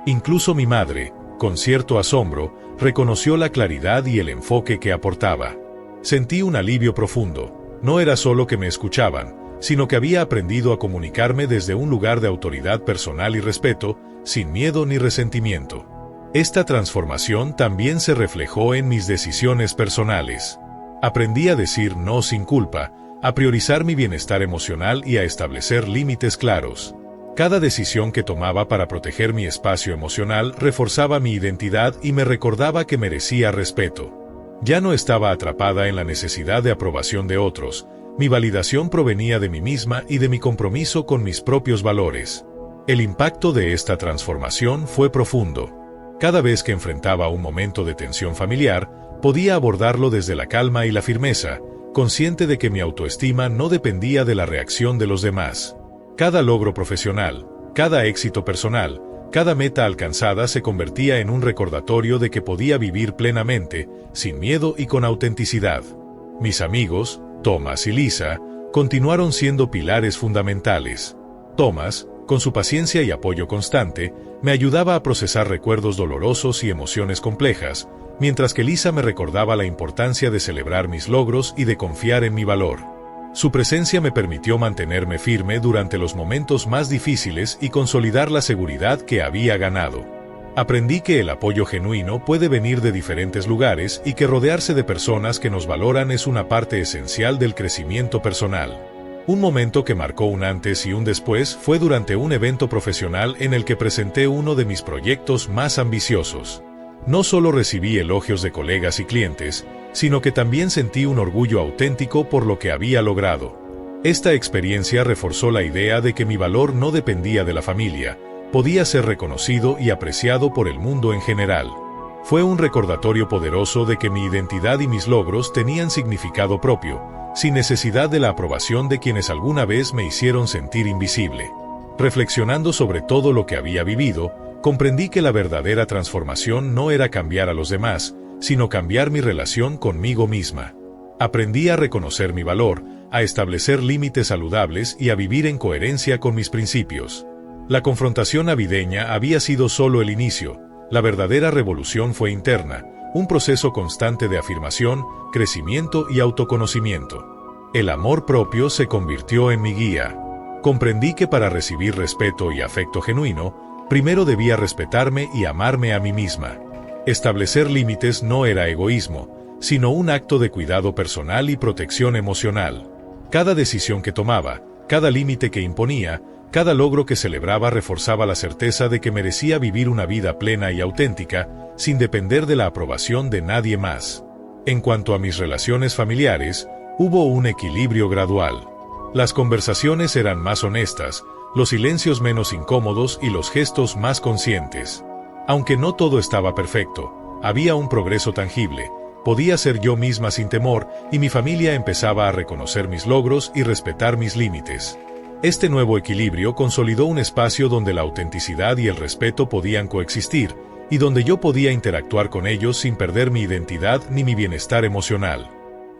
Incluso mi madre, Con cierto asombro, reconoció la claridad y el enfoque que aportaba. Sentí un alivio profundo. No era solo que me escuchaban, sino que había aprendido a comunicarme desde un lugar de autoridad personal y respeto, sin miedo ni resentimiento. Esta transformación también se reflejó en mis decisiones personales. Aprendí a decir no sin culpa, a priorizar mi bienestar emocional y a establecer límites claros. Cada decisión que tomaba para proteger mi espacio emocional reforzaba mi identidad y me recordaba que merecía respeto. Ya no estaba atrapada en la necesidad de aprobación de otros. Mi validación provenía de mí misma y de mi compromiso con mis propios valores. El impacto de esta transformación fue profundo. Cada vez que enfrentaba un momento de tensión familiar, podía abordarlo desde la calma y la firmeza, consciente de que mi autoestima no dependía de la reacción de los demás. Cada logro profesional, cada éxito personal, cada meta alcanzada se convertía en un recordatorio de que podía vivir plenamente, sin miedo y con autenticidad. Mis amigos, Thomas y Lisa, continuaron siendo pilares fundamentales. Thomas, con su paciencia y apoyo constante, me ayudaba a procesar recuerdos dolorosos y emociones complejas, mientras que Lisa me recordaba la importancia de celebrar mis logros y de confiar en mi valor. Su presencia me permitió mantenerme firme durante los momentos más difíciles y consolidar la seguridad que había ganado. Aprendí que el apoyo genuino puede venir de diferentes lugares y que rodearse de personas que nos valoran es una parte esencial del crecimiento personal. Un momento que marcó un antes y un después fue durante un evento profesional en el que presenté uno de mis proyectos más ambiciosos. No solo recibí elogios de colegas y clientes, sino que también sentí un orgullo auténtico por lo que había logrado. Esta experiencia reforzó la idea de que mi valor no dependía de la familia, podía ser reconocido y apreciado por el mundo en general. Fue un recordatorio poderoso de que mi identidad y mis logros tenían significado propio, sin necesidad de la aprobación de quienes alguna vez me hicieron sentir invisible. Reflexionando sobre todo lo que había vivido, comprendí que la verdadera transformación no era cambiar a los demás, sino cambiar mi relación conmigo misma. Aprendí a reconocer mi valor, a establecer límites saludables y a vivir en coherencia con mis principios. La confrontación navideña había sido solo el inicio. La verdadera revolución fue interna, un proceso constante de afirmación, crecimiento y autoconocimiento. El amor propio se convirtió en mi guía. Comprendí que para recibir respeto y afecto genuino, primero debía respetarme y amarme a mí misma. Establecer límites no era egoísmo, sino un acto de cuidado personal y protección emocional. Cada decisión que tomaba, cada límite que imponía, cada logro que celebraba reforzaba la certeza de que merecía vivir una vida plena y auténtica, sin depender de la aprobación de nadie más. En cuanto a mis relaciones familiares, hubo un equilibrio gradual. Las conversaciones eran más honestas, los silencios menos incómodos y los gestos más conscientes. Aunque no todo estaba perfecto, había un progreso tangible. Podía ser yo misma sin temor, y mi familia empezaba a reconocer mis logros y respetar mis límites. Este nuevo equilibrio consolidó un espacio donde la autenticidad y el respeto podían coexistir, y donde yo podía interactuar con ellos sin perder mi identidad ni mi bienestar emocional.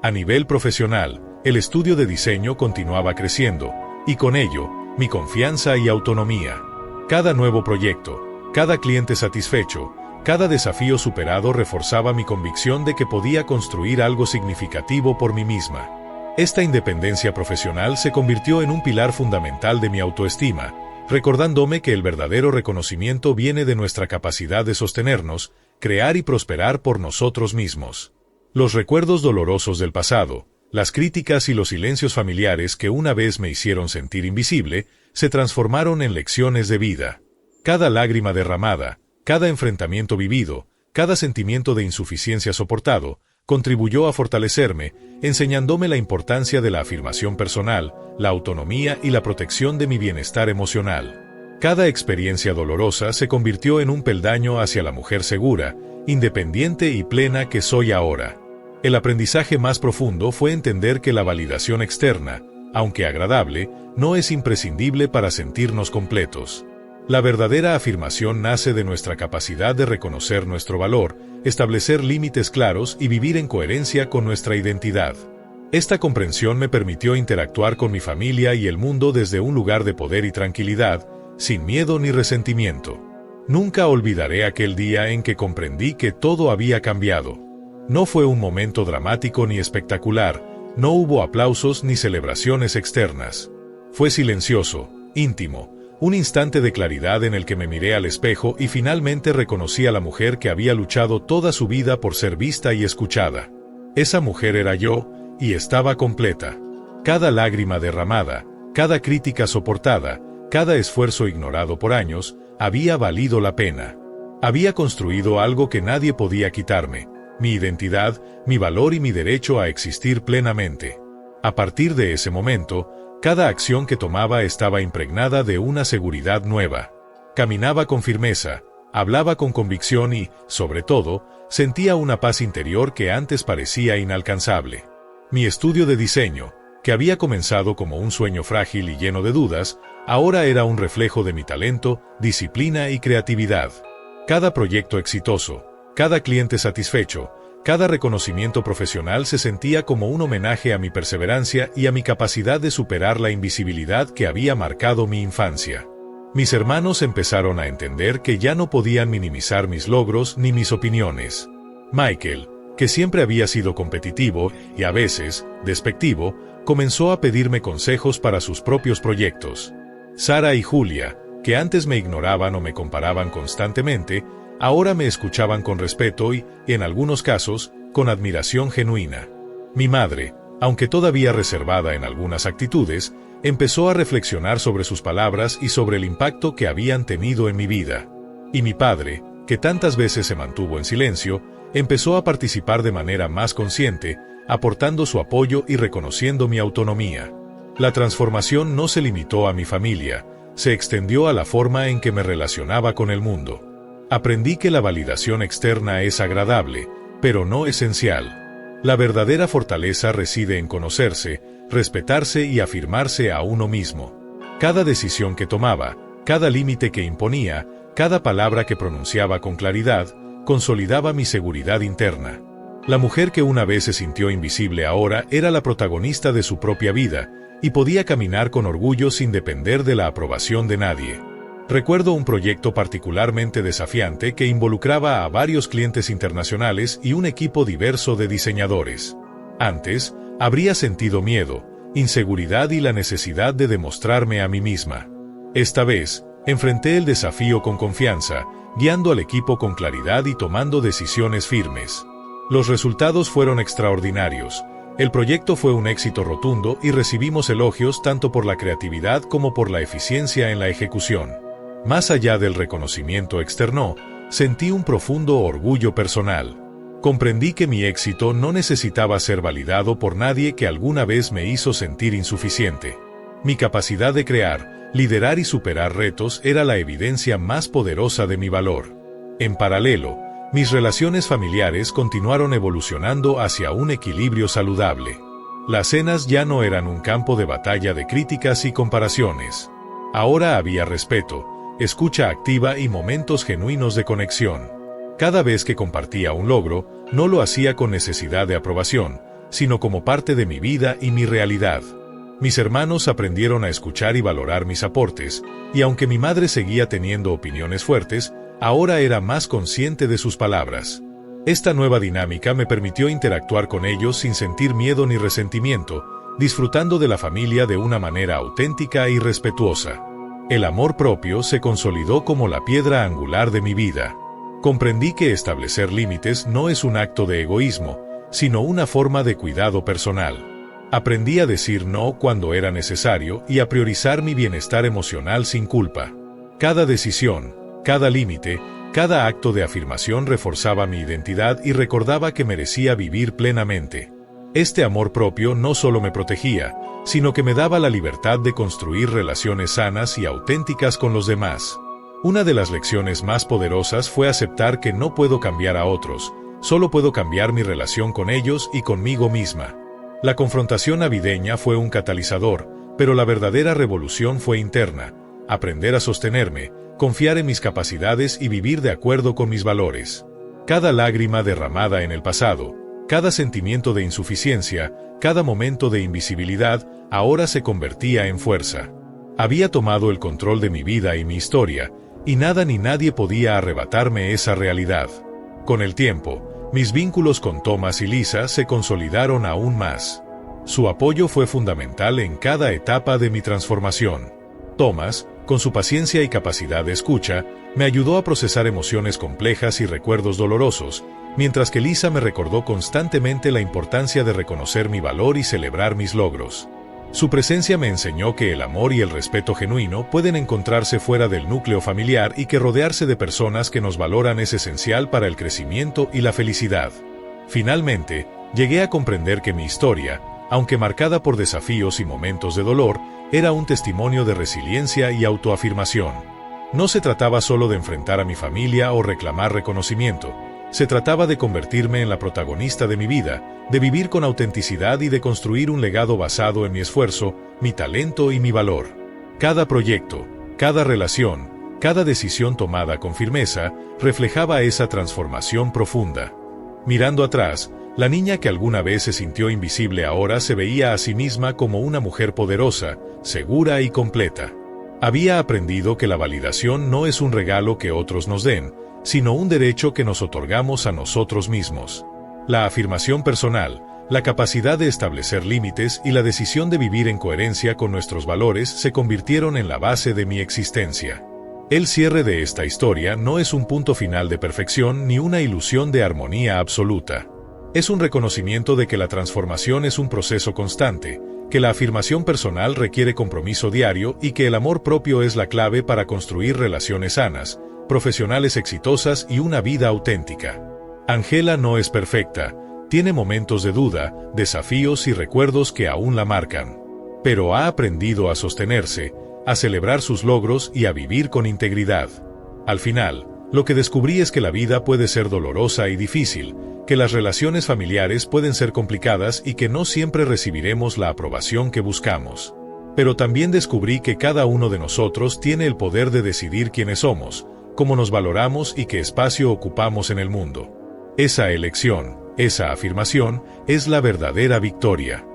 A nivel profesional, el estudio de diseño continuaba creciendo, y con ello, mi confianza y autonomía. Cada nuevo proyecto, cada cliente satisfecho, cada desafío superado reforzaba mi convicción de que podía construir algo significativo por mí misma. Esta independencia profesional se convirtió en un pilar fundamental de mi autoestima, recordándome que el verdadero reconocimiento viene de nuestra capacidad de sostenernos, crear y prosperar por nosotros mismos. Los recuerdos dolorosos del pasado, las críticas y los silencios familiares que una vez me hicieron sentir invisible, se transformaron en lecciones de vida. Cada lágrima derramada, cada enfrentamiento vivido, cada sentimiento de insuficiencia soportado, contribuyó a fortalecerme, enseñándome la importancia de la afirmación personal, la autonomía y la protección de mi bienestar emocional. Cada experiencia dolorosa se convirtió en un peldaño hacia la mujer segura, independiente y plena que soy ahora. El aprendizaje más profundo fue entender que la validación externa, aunque agradable, no es imprescindible para sentirnos completos. La verdadera afirmación nace de nuestra capacidad de reconocer nuestro valor, establecer límites claros y vivir en coherencia con nuestra identidad. Esta comprensión me permitió interactuar con mi familia y el mundo desde un lugar de poder y tranquilidad, sin miedo ni resentimiento. Nunca olvidaré aquel día en que comprendí que todo había cambiado. No fue un momento dramático ni espectacular, no hubo aplausos ni celebraciones externas. Fue silencioso, íntimo, un instante de claridad en el que me miré al espejo y finalmente reconocí a la mujer que había luchado toda su vida por ser vista y escuchada. Esa mujer era yo, y estaba completa. Cada lágrima derramada, cada crítica soportada, cada esfuerzo ignorado por años, había valido la pena. Había construido algo que nadie podía quitarme, mi identidad, mi valor y mi derecho a existir plenamente. A partir de ese momento, cada acción que tomaba estaba impregnada de una seguridad nueva. Caminaba con firmeza, hablaba con convicción y, sobre todo, sentía una paz interior que antes parecía inalcanzable. Mi estudio de diseño, que había comenzado como un sueño frágil y lleno de dudas, ahora era un reflejo de mi talento, disciplina y creatividad. Cada proyecto exitoso, cada cliente satisfecho, cada reconocimiento profesional se sentía como un homenaje a mi perseverancia y a mi capacidad de superar la invisibilidad que había marcado mi infancia. Mis hermanos empezaron a entender que ya no podían minimizar mis logros ni mis opiniones. Michael, que siempre había sido competitivo y a veces despectivo, comenzó a pedirme consejos para sus propios proyectos. Sara y Julia, que antes me ignoraban o me comparaban constantemente, ahora me escuchaban con respeto y, en algunos casos, con admiración genuina. Mi madre, aunque todavía reservada en algunas actitudes, empezó a reflexionar sobre sus palabras y sobre el impacto que habían tenido en mi vida. Y mi padre, que tantas veces se mantuvo en silencio, empezó a participar de manera más consciente, aportando su apoyo y reconociendo mi autonomía. La transformación no se limitó a mi familia, se extendió a la forma en que me relacionaba con el mundo. Aprendí que la validación externa es agradable, pero no esencial. La verdadera fortaleza reside en conocerse, respetarse y afirmarse a uno mismo. Cada decisión que tomaba, cada límite que imponía, cada palabra que pronunciaba con claridad, consolidaba mi seguridad interna. La mujer que una vez se sintió invisible ahora era la protagonista de su propia vida, y podía caminar con orgullo sin depender de la aprobación de nadie. Recuerdo un proyecto particularmente desafiante que involucraba a varios clientes internacionales y un equipo diverso de diseñadores. Antes, habría sentido miedo, inseguridad y la necesidad de demostrarme a mí misma. Esta vez, enfrenté el desafío con confianza, guiando al equipo con claridad y tomando decisiones firmes. Los resultados fueron extraordinarios. El proyecto fue un éxito rotundo y recibimos elogios tanto por la creatividad como por la eficiencia en la ejecución. Más allá del reconocimiento externo, sentí un profundo orgullo personal. Comprendí que mi éxito no necesitaba ser validado por nadie que alguna vez me hizo sentir insuficiente. Mi capacidad de crear, liderar y superar retos era la evidencia más poderosa de mi valor. En paralelo, mis relaciones familiares continuaron evolucionando hacia un equilibrio saludable. Las cenas ya no eran un campo de batalla de críticas y comparaciones. Ahora había respeto, escucha activa y momentos genuinos de conexión. Cada vez que compartía un logro, no lo hacía con necesidad de aprobación, sino como parte de mi vida y mi realidad. Mis hermanos aprendieron a escuchar y valorar mis aportes, y aunque mi madre seguía teniendo opiniones fuertes, ahora era más consciente de sus palabras. Esta nueva dinámica me permitió interactuar con ellos sin sentir miedo ni resentimiento, disfrutando de la familia de una manera auténtica y respetuosa. El amor propio se consolidó como la piedra angular de mi vida. Comprendí que establecer límites no es un acto de egoísmo, sino una forma de cuidado personal. Aprendí a decir no cuando era necesario y a priorizar mi bienestar emocional sin culpa. Cada decisión, cada límite, cada acto de afirmación reforzaba mi identidad y recordaba que merecía vivir plenamente. Este amor propio no solo me protegía, sino que me daba la libertad de construir relaciones sanas y auténticas con los demás. Una de las lecciones más poderosas fue aceptar que no puedo cambiar a otros, solo puedo cambiar mi relación con ellos y conmigo misma. La confrontación navideña fue un catalizador, pero la verdadera revolución fue interna: aprender a sostenerme, confiar en mis capacidades y vivir de acuerdo con mis valores. Cada lágrima derramada en el pasado, cada sentimiento de insuficiencia, cada momento de invisibilidad, ahora se convertía en fuerza. Había tomado el control de mi vida y mi historia, y nada ni nadie podía arrebatarme esa realidad. Con el tiempo, mis vínculos con Thomas y Lisa se consolidaron aún más. Su apoyo fue fundamental en cada etapa de mi transformación. Thomas, con su paciencia y capacidad de escucha, me ayudó a procesar emociones complejas y recuerdos dolorosos, mientras que Lisa me recordó constantemente la importancia de reconocer mi valor y celebrar mis logros. Su presencia me enseñó que el amor y el respeto genuino pueden encontrarse fuera del núcleo familiar y que rodearse de personas que nos valoran es esencial para el crecimiento y la felicidad. Finalmente, llegué a comprender que mi historia, aunque marcada por desafíos y momentos de dolor, era un testimonio de resiliencia y autoafirmación. No se trataba solo de enfrentar a mi familia o reclamar reconocimiento. Se trataba de convertirme en la protagonista de mi vida, de vivir con autenticidad y de construir un legado basado en mi esfuerzo, mi talento y mi valor. Cada proyecto, cada relación, cada decisión tomada con firmeza, reflejaba esa transformación profunda. Mirando atrás, la niña que alguna vez se sintió invisible ahora se veía a sí misma como una mujer poderosa, segura y completa. Había aprendido que la validación no es un regalo que otros nos den, sino un derecho que nos otorgamos a nosotros mismos. La afirmación personal, la capacidad de establecer límites y la decisión de vivir en coherencia con nuestros valores se convirtieron en la base de mi existencia. El cierre de esta historia no es un punto final de perfección ni una ilusión de armonía absoluta. Es un reconocimiento de que la transformación es un proceso constante, que la afirmación personal requiere compromiso diario y que el amor propio es la clave para construir relaciones sanas, profesionales exitosas y una vida auténtica. Angela no es perfecta, tiene momentos de duda, desafíos y recuerdos que aún la marcan. Pero ha aprendido a sostenerse, a celebrar sus logros y a vivir con integridad. Al final, lo que descubrí es que la vida puede ser dolorosa y difícil, que las relaciones familiares pueden ser complicadas y que no siempre recibiremos la aprobación que buscamos. Pero también descubrí que cada uno de nosotros tiene el poder de decidir quiénes somos, cómo nos valoramos y qué espacio ocupamos en el mundo. Esa elección, esa afirmación, es la verdadera victoria.